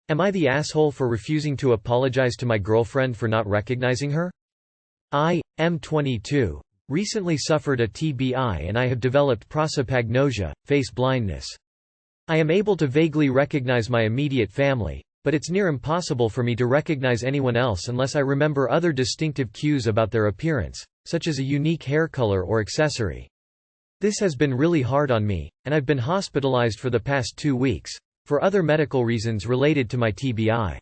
Am I the asshole for refusing to apologize to my girlfriend for not recognizing her? I am 22. Recently suffered a TBI and I have developed prosopagnosia, face blindness. I am able to vaguely recognize my immediate family, but it's near impossible for me to recognize anyone else unless I remember other distinctive cues about their appearance, such as a unique hair color or accessory. This has been really hard on me, and I've been hospitalized for the past 2 weeks, for other medical reasons related to my TBI.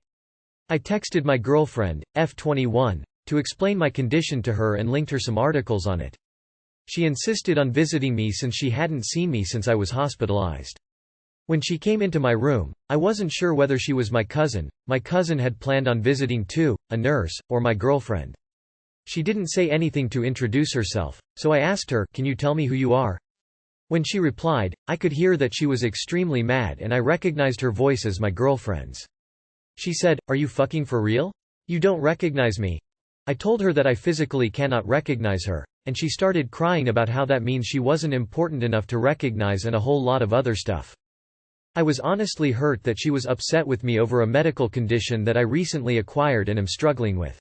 I texted my girlfriend, F21, to explain my condition to her and linked her some articles on it. She insisted on visiting me since she hadn't seen me since I was hospitalized. When she came into my room, I wasn't sure whether she was my cousin had planned on visiting too, a nurse, or my girlfriend. She didn't say anything to introduce herself, so I asked her, "Can you tell me who you are?" When she replied, I could hear that she was extremely mad and I recognized her voice as my girlfriend's. She said, "Are you fucking for real? You don't recognize me?" I told her that I physically cannot recognize her, and she started crying about how that means she wasn't important enough to recognize and a whole lot of other stuff. I was honestly hurt that she was upset with me over a medical condition that I recently acquired and am struggling with.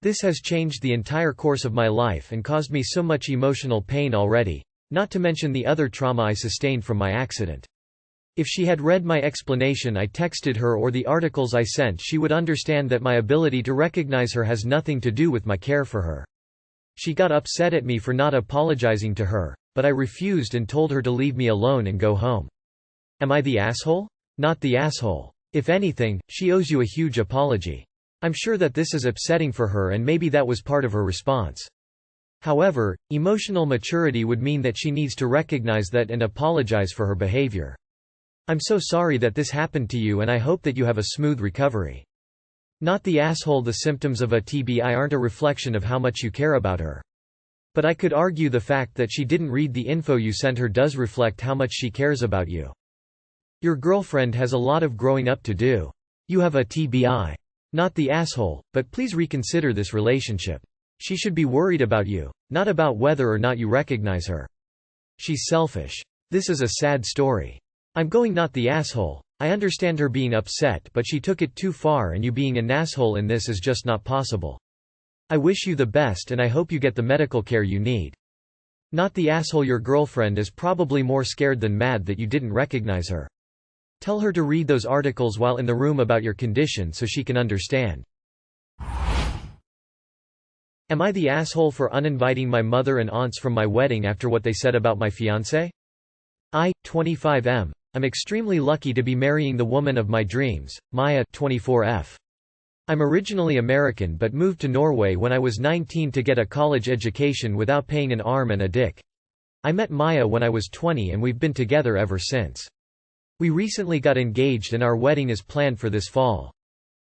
This has changed the entire course of my life and caused me so much emotional pain already, not to mention the other trauma I sustained from my accident. If she had read my explanation I texted her or the articles I sent, she would understand that my ability to recognize her has nothing to do with my care for her. She got upset at me for not apologizing to her, but I refused and told her to leave me alone and go home. Am I the asshole? Not the asshole. If anything, she owes you a huge apology. I'm sure that this is upsetting for her and maybe that was part of her response. However, emotional maturity would mean that she needs to recognize that and apologize for her behavior. I'm so sorry that this happened to you and I hope that you have a smooth recovery. Not the asshole. The symptoms of a TBI aren't a reflection of how much you care about her. But I could argue the fact that she didn't read the info you sent her does reflect how much she cares about you. Your girlfriend has a lot of growing up to do. You have a TBI. Not the asshole, but please reconsider this relationship. She should be worried about you, not about whether or not you recognize her. She's selfish. This is a sad story. I'm going not the asshole. I understand her being upset, but she took it too far and you being an asshole in this is just not possible. I wish you the best and I hope you get the medical care you need. Not the asshole. Your girlfriend is probably more scared than mad that you didn't recognize her. Tell her to read those articles while in the room about your condition so she can understand. Am I the asshole for uninviting my mother and aunts from my wedding after what they said about my fiancé? I, 25M. I'm extremely lucky to be marrying the woman of my dreams, Maya, 24F. I'm originally American but moved to Norway when I was 19 to get a college education without paying an arm and a dick. I met Maya when I was 20 and we've been together ever since. We recently got engaged and our wedding is planned for this fall.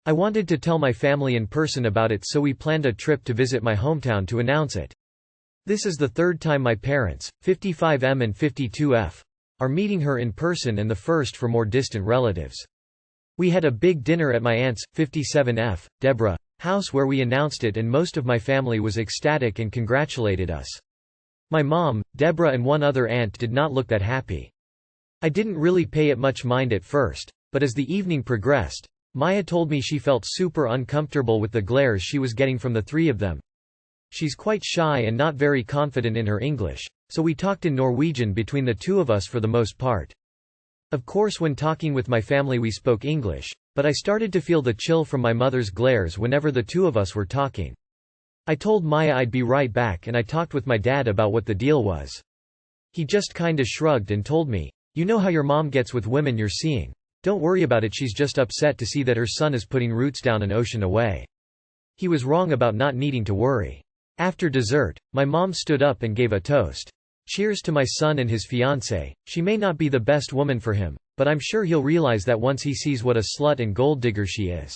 I wanted to tell my family in person about it, so we planned a trip to visit my hometown to announce it. This is the third time my parents, 55M and 52F, are meeting her in person and the first for more distant relatives. We had a big dinner at my aunt's, 57F, Deborah, house where we announced it and most of my family was ecstatic and congratulated us. My mom, Deborah and one other aunt did not look that happy. I didn't really pay it much mind at first, but as the evening progressed, Maya told me she felt super uncomfortable with the glares she was getting from the three of them. She's quite shy and not very confident in her English, so we talked in Norwegian between the two of us for the most part. Of course, when talking with my family we spoke English, but I started to feel the chill from my mother's glares whenever the two of us were talking. I told Maya I'd be right back and I talked with my dad about what the deal was. He just kinda shrugged and told me, "You know how your mom gets with women you're seeing. Don't worry about it, she's just upset to see that her son is putting roots down an ocean away." He was wrong about not needing to worry. After dessert, my mom stood up and gave a toast. Cheers to my son and his fiancée. She may not be the best woman for him, but I'm sure he'll realize that once he sees what a slut and gold digger she is.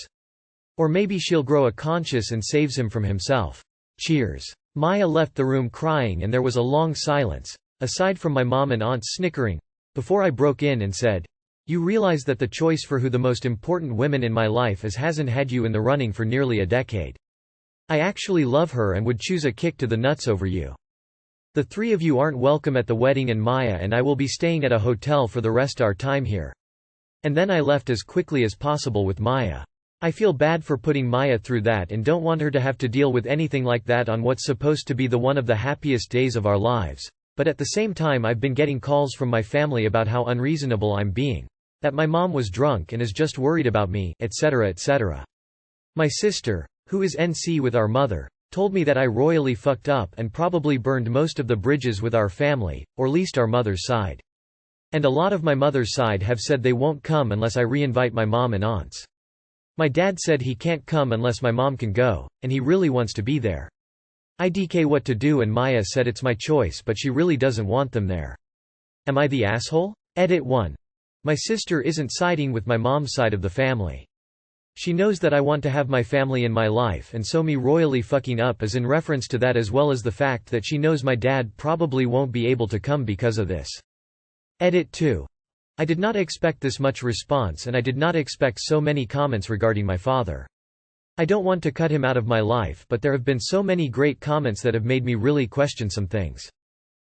Or maybe she'll grow a conscience and saves him from himself. Cheers. Maya left the room crying and there was a long silence, aside from my mom and aunt snickering, before I broke in and said, "You realize that the choice for who the most important women in my life is hasn't had you in the running for nearly a decade. I actually love her and would choose a kick to the nuts over you. The three of you aren't welcome at the wedding and Maya and I will be staying at a hotel for the rest our time here. And then I left as quickly as possible with Maya. I feel bad for putting Maya through that and don't want her to have to deal with anything like that on what's supposed to be one of the happiest days of our lives. But at the same time I've been getting calls from my family about how unreasonable I'm being. That my mom was drunk and is just worried about me, etc. etc. My sister, who is NC with our mother, told me that I royally fucked up and probably burned most of the bridges with our family, or least our mother's side. And a lot of my mother's side have said they won't come unless I re-invite my mom and aunts. My dad said he can't come unless my mom can go, and he really wants to be there. IDK what to do, and Maya said it's my choice but she really doesn't want them there. Am I the asshole? Edit 1. My sister isn't siding with my mom's side of the family. She knows that I want to have my family in my life, and so me royally fucking up is in reference to that, as well as the fact that she knows my dad probably won't be able to come because of this. Edit 2. I did not expect this much response, and I did not expect so many comments regarding my father. I don't want to cut him out of my life, but there have been so many great comments that have made me really question some things.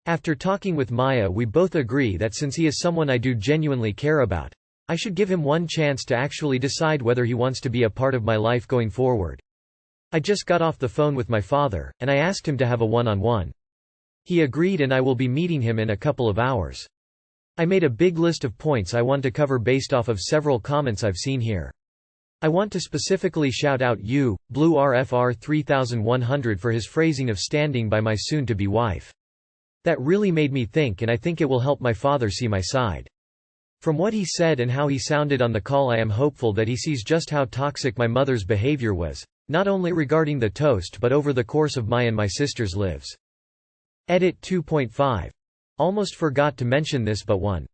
After talking with Maya, we both agree that since he is someone I do genuinely care about, I should give him one chance to actually decide whether he wants to be a part of my life going forward. I just got off the phone with my father, and I asked him to have a one-on-one. He agreed, and I will be meeting him in a couple of hours. I made a big list of points I want to cover based off of several comments I've seen here. I want to specifically shout out you, Blue RFR 3100, for his phrasing of standing by my soon-to-be wife. That really made me think, and I think it will help my father see my side. From what he said and how he sounded on the call, I am hopeful that he sees just how toxic my mother's behavior was, not only regarding the toast but over the course of my and my sister's lives. Edit 2.5. Almost forgot to mention this, but 1.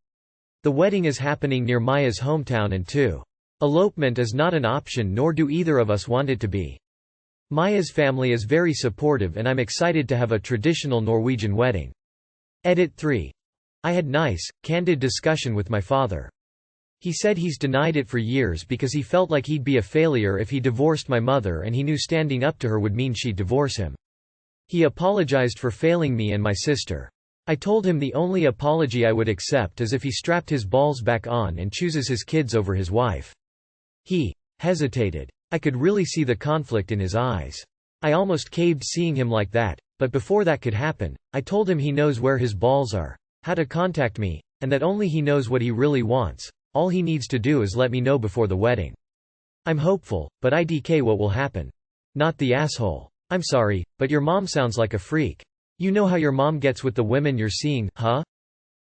The wedding is happening near Maya's hometown, and 2. Elopement is not an option, nor do either of us want it to be. Maya's family is very supportive, and I'm excited to have a traditional Norwegian wedding. Edit 3. I had nice, candid discussion with my father. He said he's denied it for years because he felt like he'd be a failure if he divorced my mother, and he knew standing up to her would mean she'd divorce him. He apologized for failing me and my sister. I told him the only apology I would accept is if he strapped his balls back on and chooses his kids over his wife. He hesitated. I could really see the conflict in his eyes. I almost caved seeing him like that, but before that could happen, I told him he knows where his balls are, how to contact me, and that only he knows what he really wants. All he needs to do is let me know before the wedding. I'm hopeful, but IDK what will happen. Not the asshole. I'm sorry, but your mom sounds like a freak. You know how your mom gets with the women you're seeing, huh?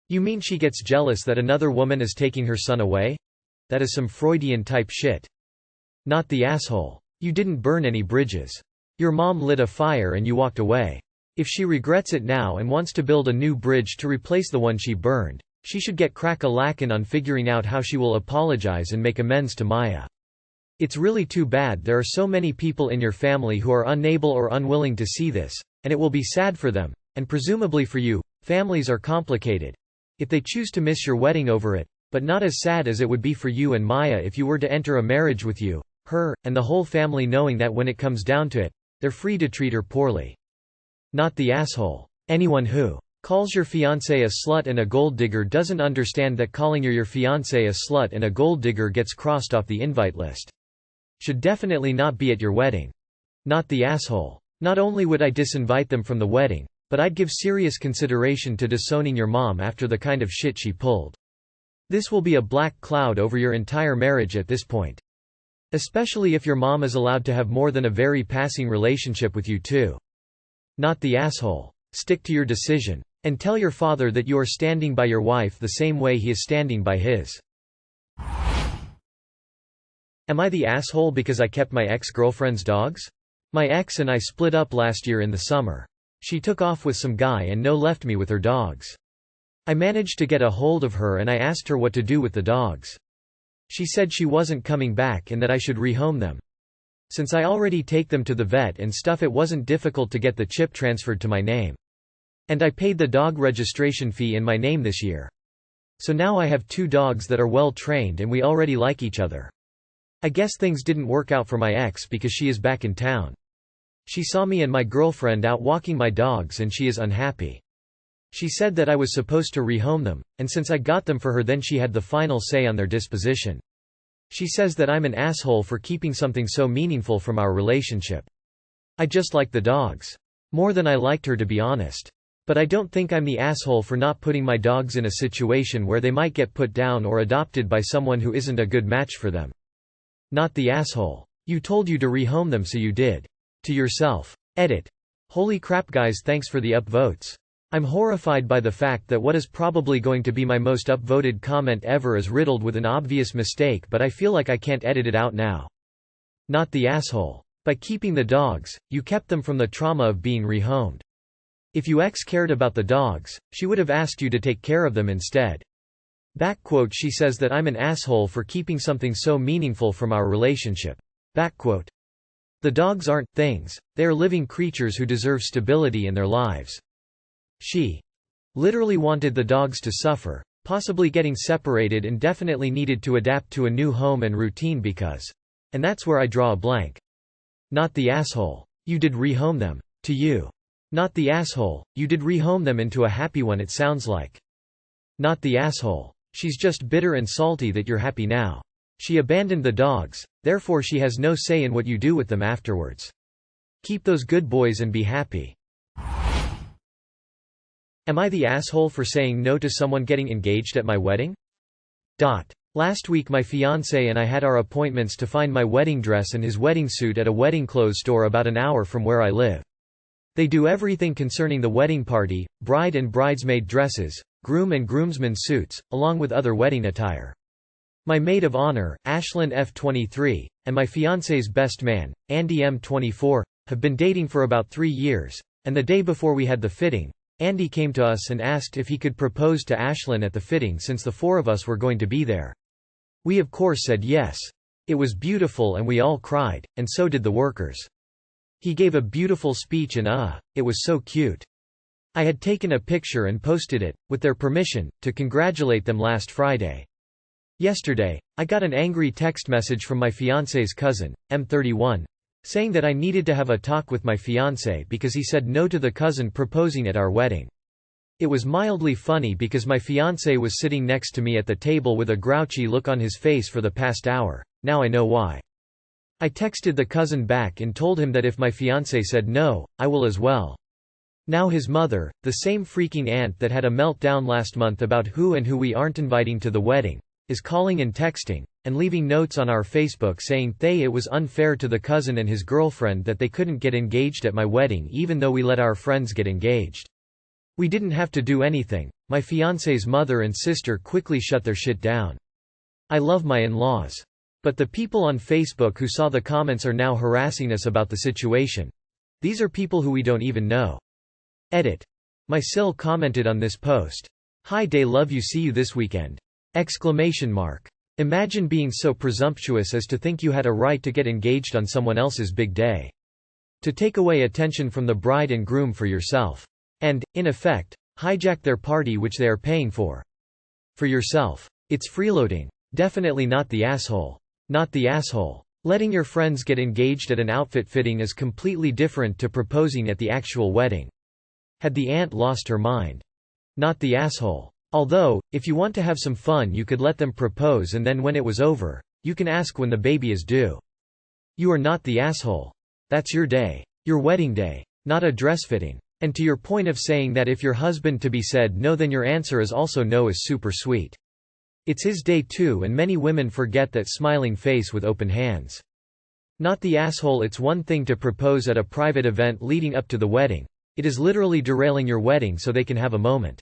You mean she gets jealous that another woman is taking her son away? That is some Freudian type shit. Not the asshole. You didn't burn any bridges. Your mom lit a fire and you walked away. If she regrets it now and wants to build a new bridge to replace the one she burned, she should get crack-a-lackin' on figuring out how she will apologize and make amends to Maya. It's really too bad there are so many people in your family who are unable or unwilling to see this, and it will be sad for them, and presumably for you. Families are complicated. If they choose to miss your wedding over it, but not as sad as it would be for you and Maya if you were to enter a marriage with you, her, and the whole family knowing that when it comes down to it, they're free to treat her poorly. Not the asshole. Anyone who calls your fiancé a slut and a gold digger doesn't understand that calling your fiancé a slut and a gold digger gets crossed off the invite list. Should definitely not be at your wedding. Not the asshole. Not only would I disinvite them from the wedding, but I'd give serious consideration to disowning your mom after the kind of shit she pulled. This will be a black cloud over your entire marriage at this point. Especially if your mom is allowed to have more than a very passing relationship with you too. Not the asshole. Stick to your decision. And tell your father that you are standing by your wife the same way he is standing by his. Am I the asshole because I kept my ex-girlfriend's dogs? My ex and I split up last year in the summer. She took off with some guy and left me with her dogs. I managed to get a hold of her and I asked her what to do with the dogs. She said she wasn't coming back and that I should rehome them. Since I already take them to the vet and stuff, it wasn't difficult to get the chip transferred to my name. And I paid the dog registration fee in my name this year. So now I have 2 dogs that are well trained and we already like each other. I guess things didn't work out for my ex because she is back in town. She saw me and my girlfriend out walking my dogs and she is unhappy. She said that I was supposed to rehome them, and since I got them for her then she had the final say on their disposition. She says that I'm an asshole for keeping something so meaningful from our relationship. I just like the dogs. More than I liked her, to be honest. But I don't think I'm the asshole for not putting my dogs in a situation where they might get put down or adopted by someone who isn't a good match for them. Not the asshole. You told you to rehome them, so you did. To yourself. Edit. Holy crap guys, thanks for the upvotes. I'm horrified by the fact that what is probably going to be my most upvoted comment ever is riddled with an obvious mistake, but I feel like I can't edit it out now. Not the asshole. By keeping the dogs, you kept them from the trauma of being rehomed. If you cared about the dogs, she would have asked you to take care of them instead. Backquote, she says that I'm an asshole for keeping something so meaningful from our relationship. Backquote. The dogs aren't things, they are living creatures who deserve stability in their lives. She literally wanted the dogs to suffer, possibly getting separated, and definitely needed to adapt to a new home and routine because. And that's where I draw a blank. Not the asshole. You did rehome them. To you. Not the asshole, you did rehome them into a happy one, it sounds like. Not the asshole. She's just bitter and salty that you're happy now. She abandoned the dogs, therefore she has no say in what you do with them afterwards. Keep those good boys and be happy. Am I the asshole for saying no to someone getting engaged at my wedding? Last week my fiancé and I had our appointments to find my wedding dress and his wedding suit at a wedding clothes store about an hour from where I live. They do everything concerning the wedding party, bride and bridesmaid dresses, groom and groomsmen suits, along with other wedding attire. My maid of honor, Ashlyn F. 23, and my fiancé's best man, Andy M. 24, have been dating for about 3 years, and the day before we had the fitting, Andy came to us and asked if he could propose to Ashlyn at the fitting since the 4 of us were going to be there. We of course said yes. It was beautiful and we all cried, and so did the workers. He gave a beautiful speech and it was so cute. I had taken a picture and posted it, with their permission, to congratulate them last Friday. Yesterday, I got an angry text message from my fiancé's cousin, M31, saying that I needed to have a talk with my fiancé because he said no to the cousin proposing at our wedding. It was mildly funny because my fiancé was sitting next to me at the table with a grouchy look on his face for the past hour. Now I know why. I texted the cousin back and told him that if my fiancé said no, I will as well. Now his mother, the same freaking aunt that had a meltdown last month about who we aren't inviting to the wedding, is calling and texting, and leaving notes on our Facebook saying it was unfair to the cousin and his girlfriend that they couldn't get engaged at my wedding even though we let our friends get engaged. We didn't have to do anything. My fiancé's mother and sister quickly shut their shit down. I love my in-laws. But the people on Facebook who saw the comments are now harassing us about the situation. These are people who we don't even know. Edit. My Sil commented on this post. Hi day, love you, see you this weekend. Exclamation mark. Imagine being so presumptuous as to think you had a right to get engaged on someone else's big day. To take away attention from the bride and groom for yourself. And, in effect, hijack their party which they are paying for. For yourself. It's freeloading. Definitely not the asshole. Not the asshole. Letting your friends get engaged at an outfit fitting is completely different to proposing at the actual wedding. Had the aunt lost her mind? Not the asshole. Although, if you want to have some fun you could let them propose and then when it was over, you can ask when the baby is due. You are not the asshole. That's your day. Your wedding day. Not a dress fitting. And to your point of saying that if your husband-to-be said no then your answer is also no is super sweet. It's his day too, and many women forget that smiling face with open hands. Not the asshole. It's one thing to propose at a private event leading up to the wedding. It is literally derailing your wedding so they can have a moment.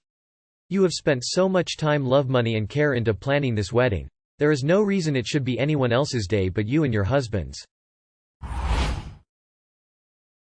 You have spent so much time, love, money and care into planning this wedding. There is no reason it should be anyone else's day but you and your husband's.